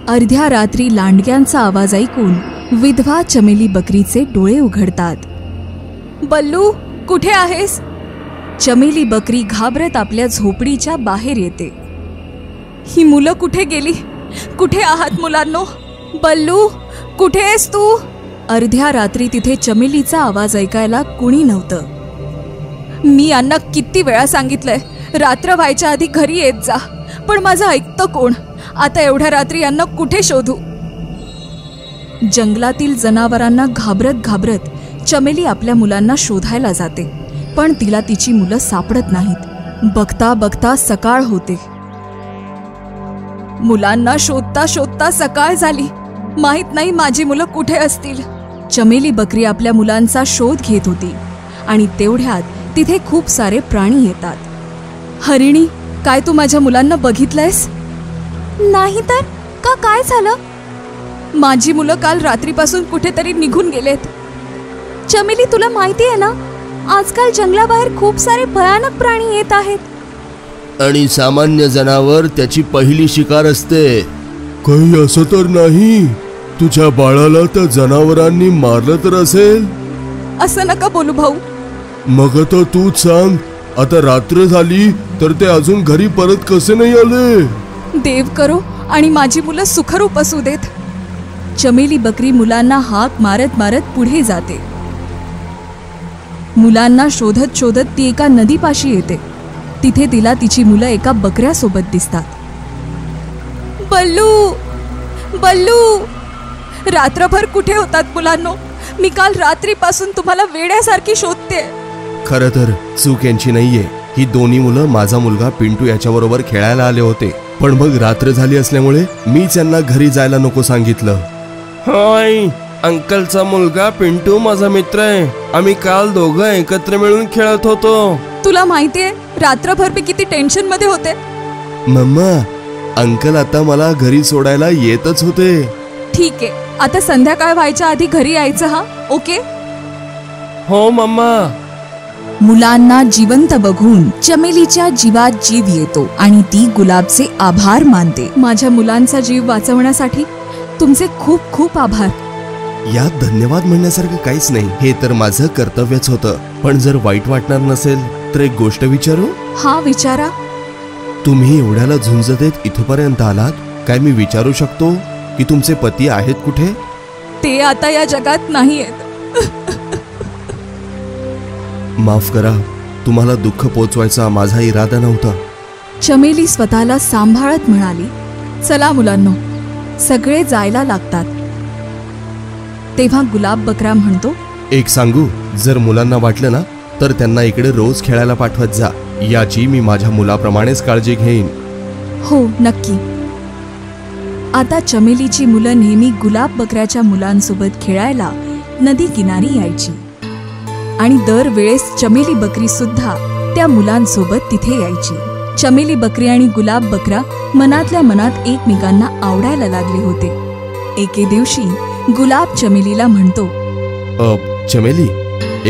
अर्ध्या रात्री लांडग्यांचा आवाज ऐकून विधवा चमेली बकरीचे डोळे उघडतात. बल्लू, कुठे आहेस? चमेली बकरी घाबरत आपल्या झोपडीच्या बाहेर येते. ही मुलं कुठे गेली? कुठे आहात मुलांनो? बल्लू, कुठे आहेस तू? अर्ध्या रात्री तिथे चमेलीचा आवाज ऐकायला कुणी नव्हतं. मी यांना किती वेळा सांगितलंय, रात्र व्हायच्या आधी घरी येत जा, पण माझं ऐकतं कोण? आता एवढ्या रात्री यांना कुठे शोधू? जंगलातील जनावरांना घाबरत घाबरत चमेली आपल्या मुलांना शोधायला जाते, पण तिला तिची मुलं सापडत नाहीत. बघता बघता सकाळ होते. मुलांना शोधता शोधता सकाळ झाली. माहित नाही माझी मुलं कुठे असतील. चमेली बकरी आपल्या मुलांचा शोध घेत होती आणि तेवढ्यात तिथे खूप सारे प्राणी येतात. हरिणी, काय तू माझ्या मुलांना बघितलंयस? नाही तर का, काय झालं? माझी मुलं काल रात्रीपासून कुठेतरी निघून गेलेत. चमेली, तुला माहिती आहे ना, आजकाल जंगलाबाहेर खूप सारे भयानक प्राणी येत आहेत. आणि सामान्य जनावर त्याची पहिली शिकार असते. काही असं तर नाही? तुझ्या बाळाला त्या जनावरांनी मारलं तर असेल? असं नका बोलू भाऊ. मग आता तूच सांग, आता रात्र झाली तर ते अजून घरी परत कसे नाही आले? देव करो आणि माझी मुलं सुखरूप असू देत. चमेली बकरी मुलांना हाक मारत मारत पुढे जाते. मुलांना शोधत शोधत ती एका नदीपाशी येते. तिथे तिला तिची मुलं एका बकऱ्यासोबत दिसतात. बल्लू, बल्लू, रात्रभर कुठे होतात मुलांनो? मी काल रात्रीपासून तुम्हाला वेड्यासारखी शोधते. खरं तर चूक यांची नाहीये. ही दोन्ही मुलं माझा मुलगा पिंटू याच्याबरोबर खेळायला आले होते, पण मग रात्र झाली असल्यामुळे मीच यांना घरी जायला नको सांगितलं. हाय, अंकलचा मुलगा पिंटू माझा मित्र आहे. आम्ही काल दोघं एकत्र मिळून खेळत होतो. तुला माहितीये, रात्रभर मी किती टेन्शन मध्ये होते. मम्मा, अंकल आता मला घरी सोडायला येतच होते. ठीक आहे, आता संध्याकाळ व्हायच्या आधी घरी यायचं हा, ओके? हो मम्मा. मुलांना जिवंत बघून चमेलीच्या जीवात जीव येतो आणि ती गुलाबचे आभार मानते. माझ्या मुलांचा जीव वाचवण्यासाठी तुमचे खूप खूप आभार. यात धन्यवाद म्हणण्यासारखं काहीच नाही. हे तर माझं कर्तव्यच होतं. पण जर वाईट वाटणार नसेल तर एक गोष्ट विचारू? हा, विचारा. तुम्ही एवढ्याला झुंज देत इथपर्यंत आलात, काय मी विचारू शकतो की तुमचे पती आहेत कुठे? ते आता या जगात नाही आहेत. माफ करा, तुम्हाला दुःख पोचवायचा माझा इरादा नव्हता. चमेली स्वतःला सांभाळत म्हणाली, चला मुलांनो, सगळे जायला लागतात. तेव्हा गुलाब बकरा म्हणतो, एक सांगू, जर मुलांना वाटलं ना तर त्यांना इकडे रोज खेळायला पाठवत जा. याची मी माझ्या मुलाप्रमाणेच काळजी घेईन. हो, नक्की. आता चमेलीची मुलं नेहमी गुलाब बकऱ्याच्या मुलांसोबत खेळायला नदी किनारी यायची आणि दरवेळेस चमेली बकरी सुद्धा त्या मुलांसोबत तिथे यायची. चमेली बकरी आणि गुलाब बकरा मनातल्या मनात एकमेकांना आवडायला लागले होते. एके दिवशी गुलाब चमेलीला म्हणतो, चमेली,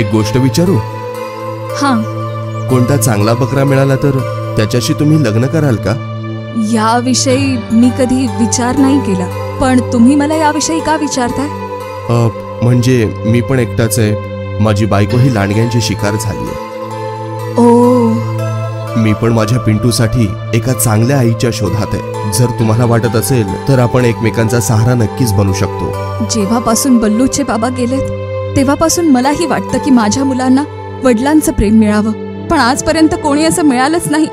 एक गोष्ट विचारू? हां. कोणता चांगला बकरा मिळाला तर त्याच्याशी तुम्ही लग्न कराल का? याविषयी मी कधी विचार नाही केला, पण तुम्ही मला याविषयी का विचारताय? म्हणजे मी पण एकटाच आहे. माझी बायको ही लांडग्यांची शिकार झाली. ओ. मी पण माझ्या पिंटूसाठी एका चांगल्या आईच्या शोधात आहे. जर तुम्हाला वाटत असेल तर आपण एकमेकांचा सहारा नक्कीच बनू शकतो. जेव्हापासून बल्लूचे बाबा गेलेत तेव्हापासून मलाही वाटतं की माझ्या मुलांना वडिलांचं प्रेम मिळावं, पण आजपर्यंत कोणी असं मिळालंच नाही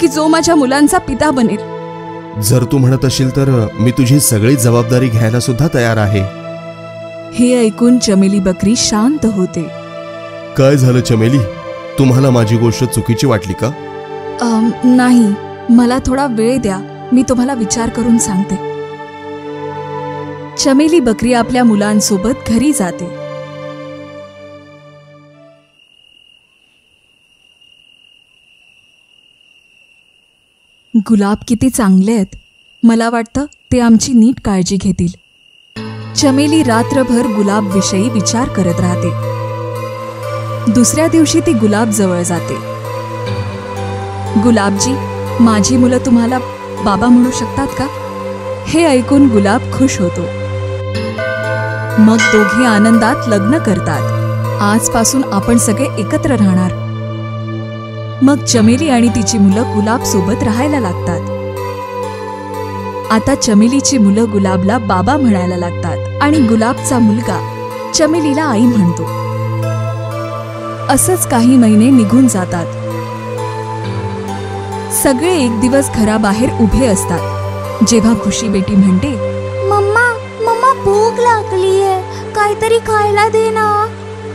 की जो माझ्या मुलांचा पिता बनेल. जर तू म्हणत असशील तर मी तुझी सगळी जबाबदारी घ्यायला सुद्धा तयार आहे. हे ऐकून चमेली बकरी शांत होते. काय झालं चमेली, तुम्हाला माझी गोष्ट चुकीची वाटली का? नाही, मला थोडा वेळ द्या, मी तुम्हाला विचार करून सांगते. चमेली बकरी आपल्या मुलांसोबत घरी जाते. गुलाब किती चांगले आहेत. मला वाटतं ते आमची नीट काळजी घेतील. चमेली रात्रभर गुलाब विषयी विचार करत राहते. दुसऱ्या दिवशी ती गुलाब जवळ जाते. गुलाबजी, माझी मुलं तुम्हाला बाबा म्हणू शकतात का? हे ऐकून गुलाब खुश होतो. मग दोघे आनंदात लग्न करतात. आजपासून आपण सगळे एकत्र राहणार. मग चमेली आणि तिची मुलं गुलाब सोबत राहायला लागतात. आता चमेलीची मुलं गुलाबला बाबा म्हणायला लागतात आणि गुलाबचा मुलगा चमेलीला आई म्हणतो. असंच काही महिने निघून जातात. सगळे एक दिवस घराबाहेर उभे असतात. जेव्हा खुशी बेटी म्हणते, मम्मा मम्मा भूक लागलीये, काहीतरी खायला दे ना.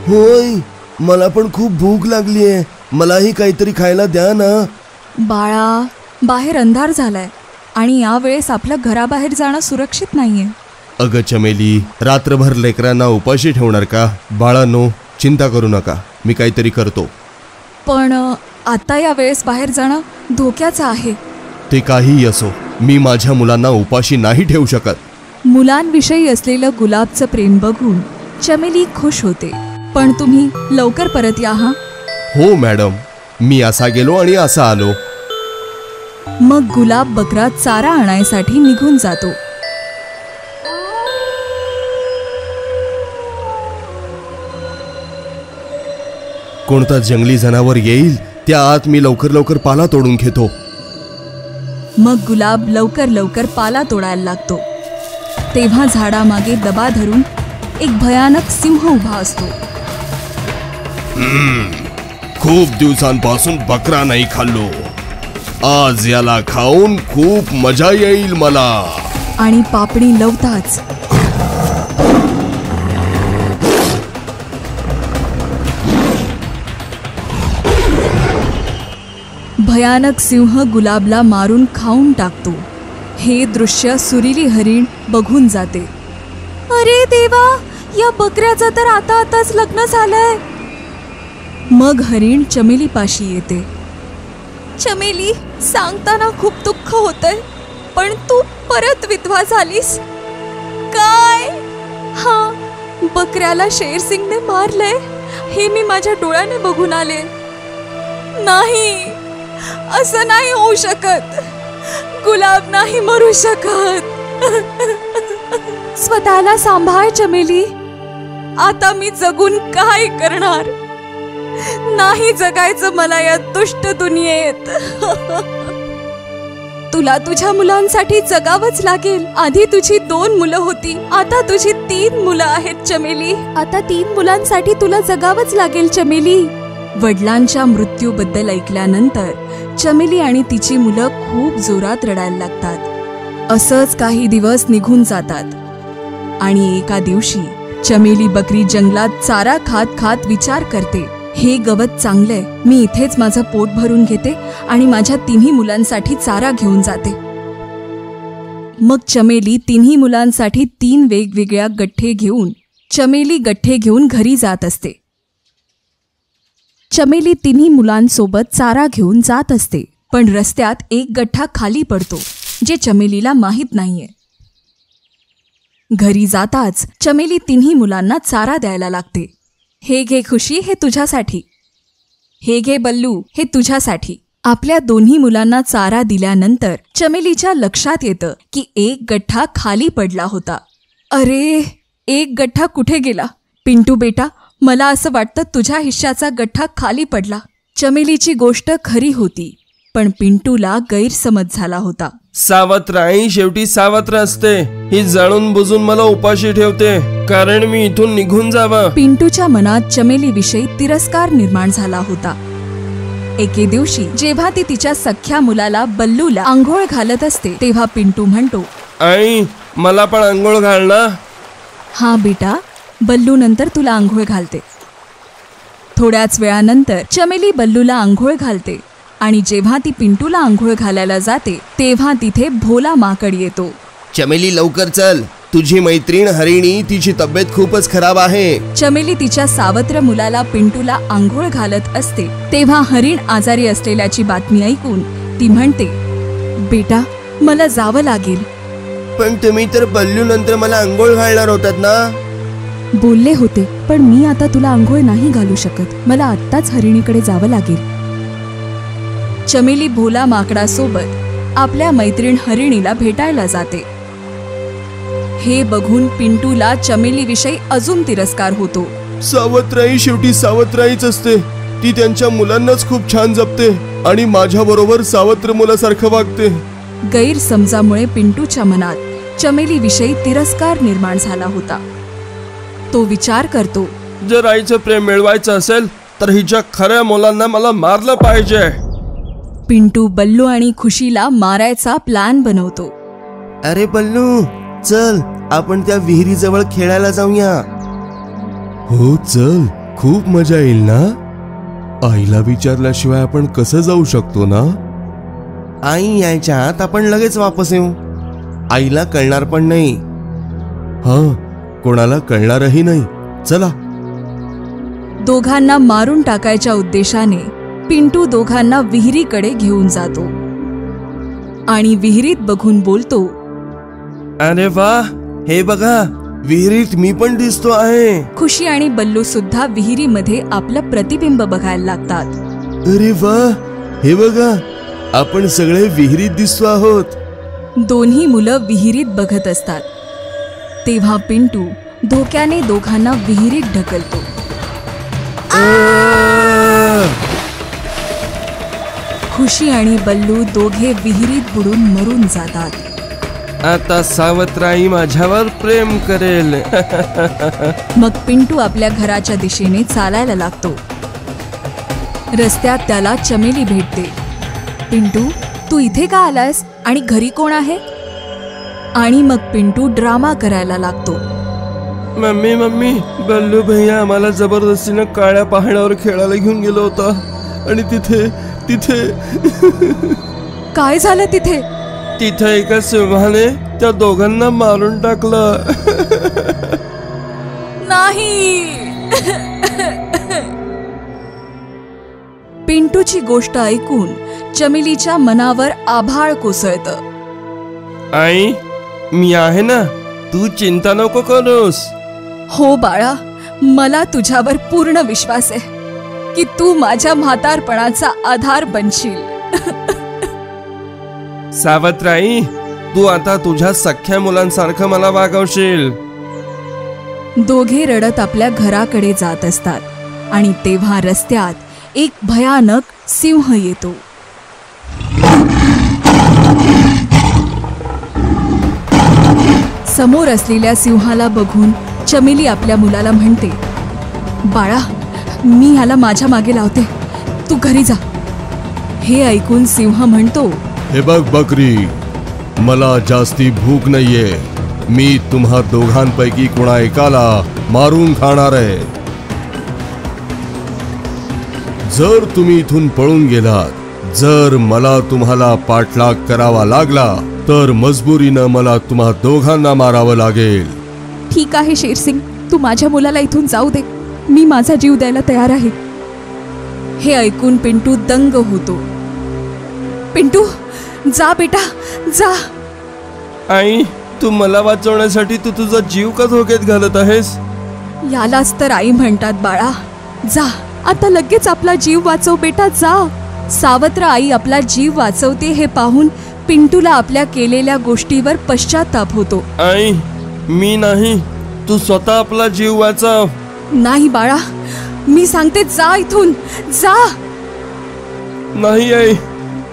होय, मला पण खूप भूक लागलीये, मलाही काहीतरी खायला द्या ना. बाळा, बाहेर अंधार झालाय आणि यावेळेस आपलं घराबाहेर जाणं सुरक्षित नाहीये. अगं चमेली, रात्रभर लेकरांना उपाशी ठेवणार का? बाळांनो, चिंता करू नका, मी काहीतरी करतो. पण आता या वेळेस बाहेर जाणं धोक्याचं आहे. ते काहीही असो, मी माझ्या मुलांना उपाशी नाही ठेवू शकत. मुलांविषयी असलेलं गुलाबचं प्रेम बघून चमेली खुश होते. पण तुम्ही लवकर परत या हा. हो मॅडम, मी असा गेलो आणि असा आलो. मग गुलाब बकरा चारा आणायसाठी निघून जातो. कोणता जंगली जनावर येईल त्या आत मी लवकर लवकर पाला तोडून घेतो. मग गुलाब लवकर लवकर पाला तोडायला लागतो. तेव्हा झाडामागे दबा धरून एक भयानक सिंह उभा असतो. खूप दिवसांपासून बकरा नाही खाल्लो, आज याला खाऊन खूप मजा येईल मला. आणि पापणी लवताच भयानक सिंह गुलाबला मारून खाऊन टाकतो. हे दृश्य सुरीली हरिण बघून जाते. अरे देवा, या बकऱ्याचं तर आताच लग्न झालंय. मग हरिण चमेली पाशी येते. चमेली, सांगताना खूप दुःख होतंय, पण तू परत विधवा झालीस. काय? हा, बकऱ्याला शेरसिंगने मारलंय हे मी माझ्या डोळ्याने बघून आले. नाही, असं नाही होऊ शकत. गुलाब नाही मरू शकत. स्वतःला सांभाळ चमेली. आता मी जगून काय करणार? नाही जगायचं मला या दुष्ट दुनियेत. तुला तुझ्या मुलांसाठी जगावंच लागेल. आधी तुझी 2 मुलं होती, आता तुझी 3 मुलं आहेत चमेली. आता 3 मुलांसाठी तुला जगावंच लागेल चमेली. वडिलांच्या मृत्यूबद्दल ऐकल्यानंतर चमेली आणि तिची मुलं खूप जोरात रडायला लागतात. असंच काही दिवस निघून जातात आणि एका दिवशी चमेली बकरी जंगलात चारा खात खात विचार करते, हे गवत चांगलंय, मी इथेच माझं पोट भरून घेते आणि माझ्या 3 मुलांसाठी चारा घेऊन जाते. मग चमेली 3 मुलांसाठी 3 वेगवेगळ्या गठ्ठे घेऊन घरी जात असते. चमेली 3 मुलांसोबत चारा घेऊन जात असते, पण रस्त्यात एक गठ्ठा खाली पडतो जे चमेलीला माहीत नाहीये. घरी जाताच चमेली 3 मुलांना चारा द्यायला लागते. हे घे खुशी, हे तुझ्यासाठी. हे घे बल्लू, हे तुझ्यासाठी. आपल्या 2 मुलांना चारा दिल्यानंतर चमेलीच्या लक्षात येतं की एक गठ्ठा खाली पडला होता. अरे, एक गठ्ठा कुठे गेला? पिंटू बेटा, मला असं वाटतं तुझ्या हिश्श्याचा गठ्ठा खाली पडला. चमेलीची गोष्ट खरी होती, पण पिंटूला गैरसमज झाला होता. सावत्र आई शेवटी सावत्र असते. ही जाणून बुजून मला उपाशी ठेवते कारण मी इथून निघून जावं. पिंटूच्या मनात चमेलीविषयी तिरस्कार निर्माण झाला होता. एके दिवशी जेव्हा ती तिच्या सख्ख्या मुलाला बल्लूला आंघोळ घालत असते तेव्हा पिंटू म्हणतो, आई मला पण आंघोळ घाल ना. हा बेटा, बल्लू नंतर तुला आंघोळ घालते. थोड्याच वेळानंतर चमेली बल्लूला आंघोळ घालते आणि जेव्हा ती पिंटूला आंघोळ घालायला जाते तेव्हा तिथे भोला माकड येतो. चमेली लवकर चल, तुझी मैत्रीण हरिणी, तिची तब्येत खूपच खराब आहे. चमेली तिच्या सावत्र मुलाला पिंटूला आंघोळ घालत असते तेव्हा हरिण आजारी असलेल्याची बातमी ऐकून ती म्हणते, बेटा मला जावं लागेल. पण तुम्ही तर बल्लू नंतर मला आंघोळ घालणार होतात ना. बोलले होते, पण मी आता तुला आंघोळ नाही घालू शकत. मला आत्ताच हरिणीकडे जावं लागेल. चमेली भोला माकडासोबत आपल्या मैत्रीण हरिणीला भेटायला जाते. हे बघून पिंटूला चमेलीविषयी अजून तिरस्कार होतो. सावत्राई शेवटी सावत्राईच असते. ती त्यांच्या मुलांनाच खूप छान जपते आणि माझ्या बरोबर सावत्र मुलासारखं वागते. गैरसमजामुळे पिंटूच्या मनात चमेलीविषयी तिरस्कार निर्माण झाला होता. तो विचार करतो, जर आईचं प्रेम मिळवायचं असेल तर हिच्या खऱ्या मुलांना मला मारलं पाहिजे. पिंटू बल्लू आणि खुशीला मारायचा प्लॅन बनवतो. अरे बल्लू, चल आपण त्या विहिरीजवळ खेळायला जाऊया. हो चल, खूप मजा येईल ना. आईला विचारल्याशिवाय आपण कसं जाऊ शकतो ना. आई यायच्या आत आपण लगेच वापस येऊ. आईला कळणार पण नाही. हा, कोणाला कळणारही नाही. चला. दोघांना मारून टाकायच्या उद्देशाने पिंटू दोघांना विहिरीकडे घेऊन जातो आणि विहिरीत बघून बोलतो, अरे वा, हे बघा, विहिरीत मी पण दिसतो आहे. खुशी आणि बल्लू सुद्धा विहिरीमध्ये आपलं प्रतिबिंब बघायला लागतात. अरे वा, हे बघा, आपण सगळे विहिरीत दिसतो आहोत. दोन्ही मुलं विहिरीत बघत असतात. तेव्हा पिंटू धोक्याने दोघांना विहिरीत ढकलतो. खुशी आणि बल्लू दोघे विहिरीत बुडून मरून जातात. आता सावत्राई माझ्यावर प्रेम करेल. मग पिंटू आपल्या घराच्या दिशेने चालायला लागतो. रस्त्यात त्याला चमेली भेटते. पिंटू, तू इथे का आलायस आणि घरी कोण आहे? आणि मग पिंटू ड्रामा करायला लागतो. मम्मी मम्मी, बल्लू भैया आम्हाला जबरदस्तीनं काळ्या पहाडावर खेळायला घेऊन गेलो होता आणि तिथे काय झालं तिथे? तिथे एका सिंहाने त्या दोघांना मारून टाकलं. नाही. पिंटूची गोष्ट ऐकून चमेलीच्या मनावर आभाळ कोसळतं. आई, मी आहे ना, तू चिंता नको करूस. हो बाळा, मला तुझ्यावर पूर्ण विश्वास आहे की तू माझ्या म्हातारपणाचा आधार बनशील. सावत्राई, तू आता तुझ्या सख्ख्या मुलांसारखं मला वागवशील. दोघे रडत आपल्या घराकडे जात असतात आणि तेव्हा रस्त्यात एक भयानक सिंह येतो. समोर असलेल्या सिंहाला बघून चमेली आपल्या मुलाला म्हणते, बाळा, मी ह्याला माझ्या मागे लावते, तू घरी जा. हे ऐकून सिंह म्हणतो, हे बघ बकरी, मला जास्ती भूक नाहीये. मी तुम्हा दोघांपैकी कोणा एकाला मारून खाणार आहे. जर तुम्ही इथून पळून गेलात, जर मला तुम्हाला पाठलाग करावा लागला तर मजबुरीनं मला तुम्हा दोघांना मारावं लागेल. ठीक आहे शेरसिंग, तू माझ्या मुलाला इथून जाऊ दे, मी माझा जीव द्यायला तयार आहे. हे ऐकून पिंटू दंग होतो. पिंटू, जा बेटा, जा. आई, तू मला वाचवण्यासाठी तू तुझा जीव का धोक्यात घालत आहेस? यालाच तर आई म्हणतात बाळा. जा, आता लगेच आपला जीव वाचव बेटा, जा. सावत्र आई आपला जीव वाचवते हे पाहून पिंटूला आपल्या केलेल्या गोष्टीवर पश्चाताप होतो. आई, मी नाही, तू स्वतः आपला जीव वाचव. नाही बाळा, मी सांगते, जा इथून, जा. नाही आई,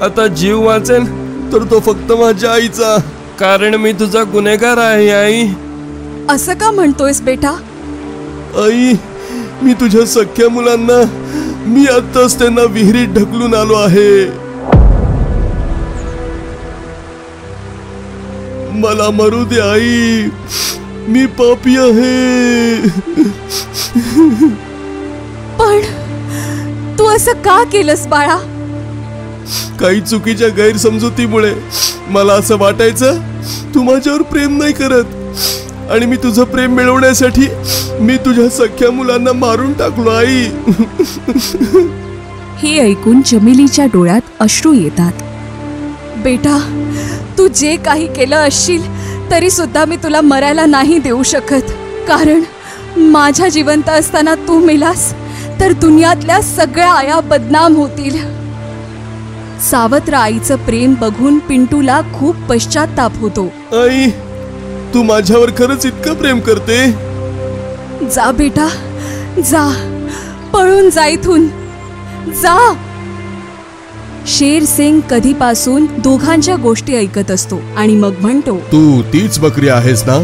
आता जीव वाचेल तर तो फक्त माझ्या आईचा. कारण मी तुझा गुन्हेगार आहे. आई, असं का म्हणतोयस बेटा? आई, मी तुझ्या सख्ख्या मुलांना, मी आत्ताच त्यांना विहिरीत ढकलून आलो आहे. मला मरू दे आई, मी पापी आहे. पण तू असं का केलंस बाळा? काही चुकीच्या गैरसमजुतीमुळे मला असं वाटायचं तू माझ्यावर प्रेम नाही करत आणि मी तुझं प्रेम मिळवण्यासाठी मी तुझ्या सख्ख्या मुलांना मारून टाकलो आई. हे ऐकून चमेलीच्या डोळ्यात अश्रू येतात. बेटा, तू जे काही केलं असशील तरी सुद्धा मी तुला मरायला नाही देऊ शकत. कारण माझ्या जिवंत असताना तू मेलास तर दुनियातल्या सगळ्या आया बदनाम होतील. सावत्र आईचं प्रेम बघून पिंटूला खूप पश्चाताप होतो. आई, तू माझ्यावर खरंच इतकं प्रेम करते? जा बेटा, जा, पळून जा इथून, जा. शेर सिंग कधीपासून दोघांच्या गोष्टी ऐकत असतो आणि मग म्हणतो, तू तीच बकरी आहेस ना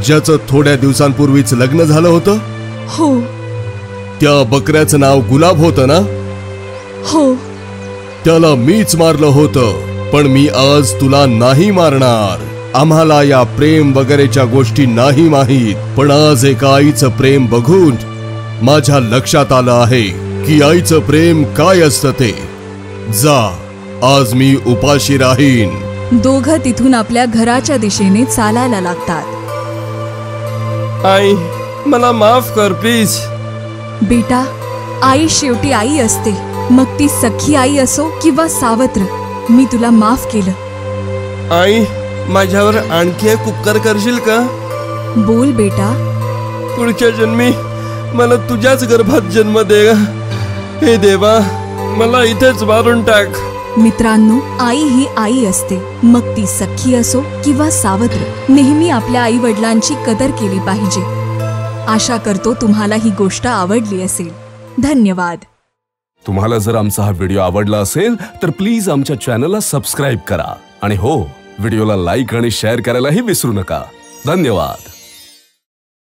ज्याचं थोड्या दिवसांपूर्वीच लग्न झालं होतं? हो. त्या बकऱ्याचं नाव गुलाब होतं ना? हो. त्याला मीच मारलं होतं, पण मी आज तुला नाही मारणार. आम्हाला या प्रेम वगैरेच्या गोष्टी नाही माहीत, पण आज एका आईचं प्रेम बघून माझ्या लक्षात आलं आहे की आईचं प्रेम काय असतं ते. जा, आज मी उपाशी राहीन. दोघं तिथून आपल्या घराच्या दिशेने चालायला लागतात. आई, मला माफ कर प्लीज. बेटा, आई शेवटी आई असते, मग ती सख्खी आई असो किंवा सावत्र. मी तुला माफ केलं. आई, माझ्यावर आणखी एक उपकार करशील का? बोल बेटा. पुढच्या जन्मी मला तुझ्याच गर्भात जन्म दे. हे देवा, मला इथेच मारून टाक. मित्रांनो, आई ही आई असते, मग ती सख्खी असो किंवा सावत्र. नेहमी आपल्या आई वडिलांची कदर केली पाहिजे. आशा करतो तुम्हाला ही गोष्ट आवडली असेल. धन्यवाद. तुम्हाला जर आमचा हा व्हिडिओ आवडला असेल तर प्लीज आमच्या चॅनलला सबस्क्राईब करा आणि हो, व्हिडिओला लाईक आणि शेअर करायलाही विसरू नका. धन्यवाद.